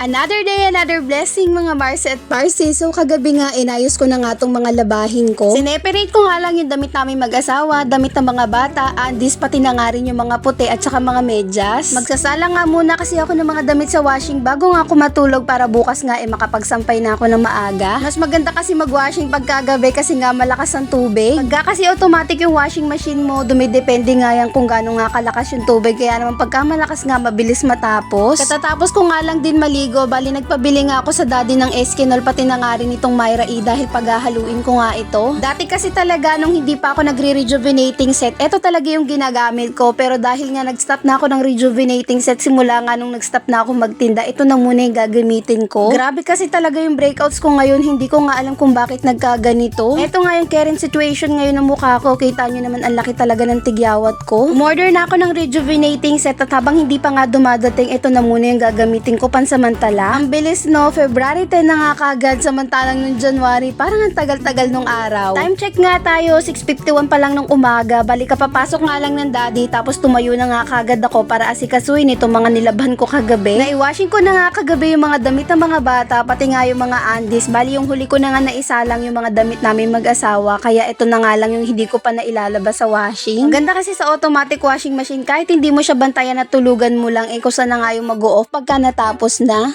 Another day, another blessing mga Mars at Parsi. So kagabi nga inayos ko na nga tong mga labahin ko. Sineperate ko nga lang yung damit namin mag-asawa, damit ng mga bata, andis pati na nga rin yung mga puti at saka mga medyas. Magsasala nga muna kasi ako ng mga damit sa washing bago nga ako matulog para bukas nga makapagsampay na ako ng maaga. Mas maganda kasi mag-washing pagkagabi kasi nga malakas ang tubig. Pagka kasi automatic yung washing machine mo, dumidepende nga yan kung gaano nga kalakas yung tubig. Kaya naman pagka malakas nga mabilis matapos. Katatapos ko nga lang din maligo, bali nagpabili nga ako sa daddy ng Eskinol pati na nga rin itong Myra E dahil paghahaluin ko nga ito. Dati kasi talaga nung hindi pa ako nagre-rejuvenating set, ito talaga yung ginagamit ko, pero dahil nga nag-stop na ako ng rejuvenating set simula nga nung nag-stop na ako magtinda, ito na muna yung gagamitin ko. Grabe kasi talaga yung breakouts ko ngayon, hindi ko nga alam kung bakit nagkaganito. Ito nga yung current situation ngayon ng mukha ko, kita nyo naman ang laki talaga ng tigyawat ko. Umorder na ako ng rejuvenating set at habang hindi pa nga dumadating, ito na muna yung gagamitin ko pansamantala. Ang bilis no, February 10 na nga kagad samantalang nung January, parang ang tagal-tagal nung araw. Time check nga tayo, 6:51 pa lang ng umaga, bali kapapasok nga lang ng daddy tapos tumayo na nga kagad ako para asikasuin itong mga nilabhan ko kagabi. Naiwashing ko na nga kagabi yung mga damit ng mga bata, pati nga yung mga andis, bali yung huli ko na nga naisalang yung mga damit namin mag-asawa, kaya ito na nga lang yung hindi ko pa nailalabas sa washing. Ang ganda kasi sa automatic washing machine, kahit hindi mo siya bantayan at tulugan mo lang, kusa na nga yung mag-o-off pagka natapos na.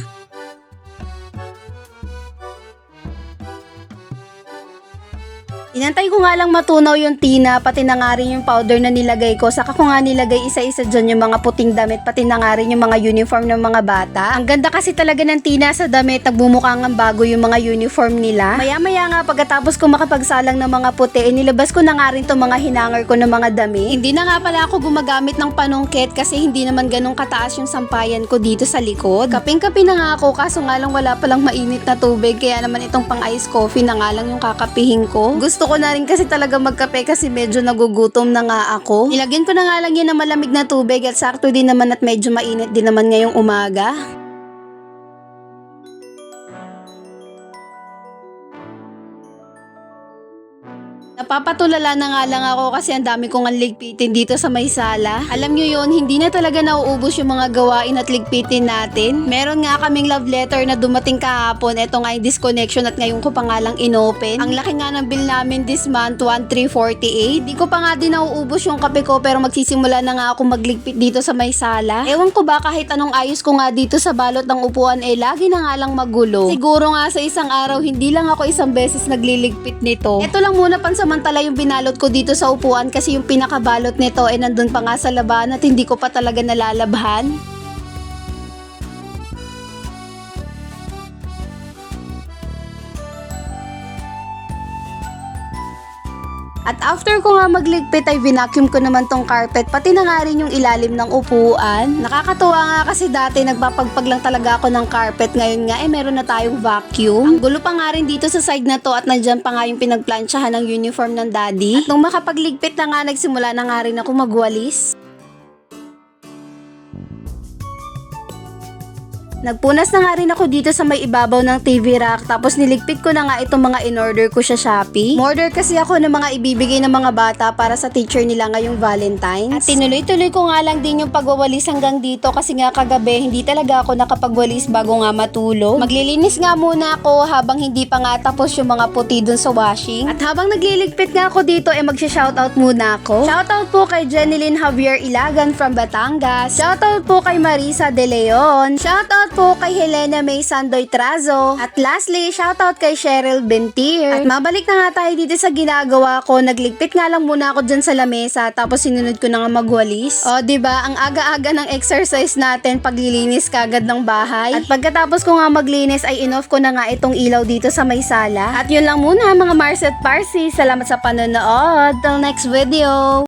Inantay ko nga lang matunaw yung tina, pati na nga rin yung powder na nilagay ko. Saka ko nga nilagay isa-isa dyan yung mga puting damit, pati na nga rin yung mga uniform ng mga bata. Ang ganda kasi talaga ng tina sa damit, nagbumukhang ang bago yung mga uniform nila. Maya-maya nga pagkatapos ko makapagsalang ng mga puti, nilabas ko na nga rin itong mga hinangar ko ng mga damit. Hindi na nga pala ako gumagamit ng panungkit kasi hindi naman ganun kataas yung sampayan ko dito sa likod. Kaping-kapi na nga ako, kaso nga lang wala palang mainit na tubig, kaya naman itong pang ice coffee na nga lang yung kakapihin ko. Gusto ko na rin kasi talaga magkape kasi medyo nagugutom na nga ako. Nilagyan ko na nga lang yun ng malamig na tubig at sakto din naman at medyo mainit din naman ngayong umaga. Napapatulala na nga lang ako kasi ang dami kong ligpitin dito sa may sala. Alam nyo yun, hindi na talaga nauubos yung mga gawain at ligpitin natin. Meron nga kaming love letter na dumating kahapon. Ito nga yung disconnection at ngayon ko pa nga lang inopen. Ang laki nga ng bill namin this month, 1,348. Di ko pa nga din nauubos yung kape ko pero magsisimula na nga ako magligpit dito sa may sala. Ewan ko ba kahit anong ayos ko nga dito sa balot ng upuan lagi na nga lang magulo. Siguro nga sa isang araw hindi lang ako isang beses nagliligpit nito. Ito lang muna pansamantala yung binalot ko dito sa upuan kasi yung pinakabalot nito nandun pa nga sa laban at hindi ko pa talaga nalalabhan. At after ko nga magligpit ay vacuum ko naman tong carpet, pati na nga rin yung ilalim ng upuan. Nakakatuwa nga kasi dati nagpapagpag lang talaga ako ng carpet, ngayon nga meron na tayong vacuum. Ang gulo pa nga rin dito sa side na to at nandyan pa nga yung pinagplansyahan ng uniform ng daddy. At nung makapagligpit na nga, nagsimula na nga rin ako magwalis. Nagpunas na nga rin ako dito sa may ibabaw ng TV rack, tapos niligpit ko na nga itong mga in-order ko sa Shopee. Order kasi ako ng mga ibibigay ng mga bata para sa teacher nila ngayong Valentine's. At tinuloy-tuloy ko nga lang din yung pagwawalis hanggang dito kasi nga kagabi hindi talaga ako nakapagwalis bago nga matulog. Maglilinis nga muna ako habang hindi pa nga tapos yung mga puti dun sa washing. At habang nagliligpit nga ako dito magsha-shoutout muna ako. Shoutout po kay Jenilyn Javier Ilagan from Batangas. Shoutout po kay Marisa De Leon. Shoutout po kay Helena May Sandoy Trazo. At lastly, shoutout kay Cheryl Bentir. At mabalik na nga tayo dito sa ginagawa ko. Nagligpit nga lang muna ako dyan sa lamesa tapos sinunod ko na nga magwalis. O diba, ang aga-aga ng exercise natin paglilinis kagad ng bahay. At pagkatapos ko nga maglinis ay in-off ko na nga itong ilaw dito sa may sala. At yun lang muna mga Mars at Parsi. Salamat sa panonood. Till next video.